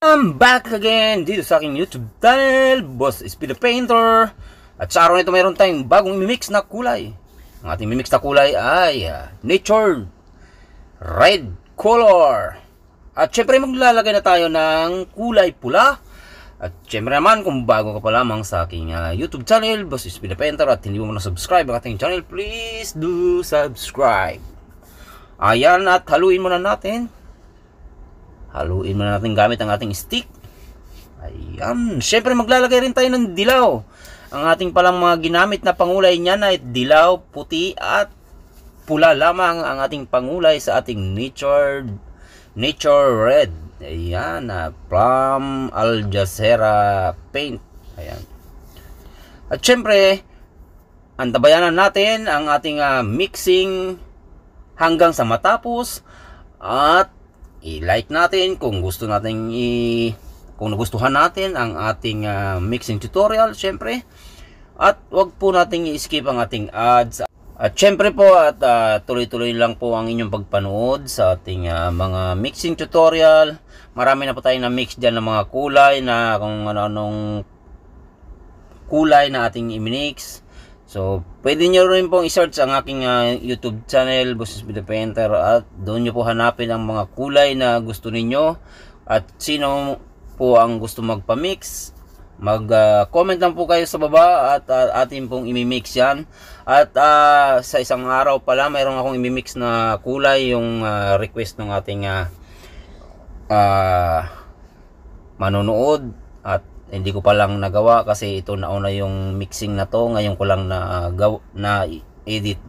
I'm back again dito sa aking YouTube channel, Boss Speed the Painter. At sa araw nito mayroon tayong bagong mimix na kulay. Ang ating mimix na kulay ay Nature Red Color. At syempre maglalagay na tayo ng kulay pula. At syempre naman kung bago ka pa lamang sa aking YouTube channel, Boss Speed the Painter, at hindi mo na subscribe ang ating channel, please do subscribe. Ayan, at haluin muna natin. Haluin muna natin gamit ang ating stick. Ayan. Siyempre maglalagay rin tayo ng dilaw. Ang ating palang mga ginamit na pangulay niyan ay dilaw, puti at pula lamang ang ating pangulay sa ating Nature Red. Ayan. From Al Jazeera Paint. Ayan. At siyempre, antabayanan natin ang ating mixing hanggang sa matapos. At i-like natin kung gusto natin kung nagustuhan natin ang ating mixing tutorial, syempre. At wag po nating i-skip ang ating ads. At syempre po, at tuloy-tuloy lang po ang inyong pagpanood sa ating mga mixing tutorial. Marami na po tayong na-mix dyan ng mga kulay na kung ano-anong kulay na ating i-mix. So, pwede nyo rin pong i-search ang aking YouTube channel, Boss Speed the Painter, at doon nyo po hanapin ang mga kulay na gusto ninyo. At sino po ang gusto magpa-mix, mag-comment lang po kayo sa baba at atin pong imimix yan. At sa isang araw pala, mayroon akong imimix na kulay, yung request ng ating manonood. At hindi ko pa lang nagawa kasi ito nauna yung mixing na to, ngayon ko lang na edit.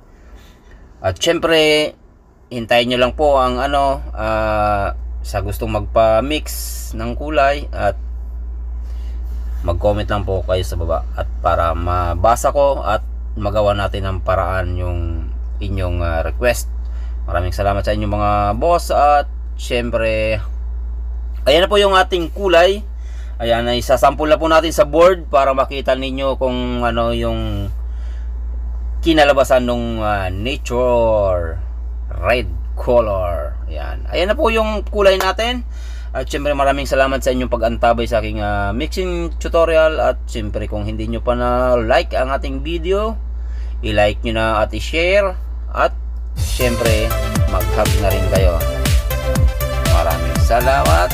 At syempre hintayin nyo lang po ang sa gustong magpa-mix ng kulay, at mag-comment lang po kayo sa baba at para mabasa ko at magawa natin ng paraan yung inyong request. Maraming salamat sa inyong mga boss. At syempre ayan na po yung ating kulay. Ayan, isasample na po natin sa board para makita ninyo kung ano yung kinalabasan ng Nature Red Color. Ayan. Ayan na po yung kulay natin. At syempre maraming salamat sa inyong pag-antabay sa aking mixing tutorial. At syempre kung hindi nyo pa na like ang ating video, i-like nyo na at i-share. At syempre mag-hug na rin kayo. Maraming salamat.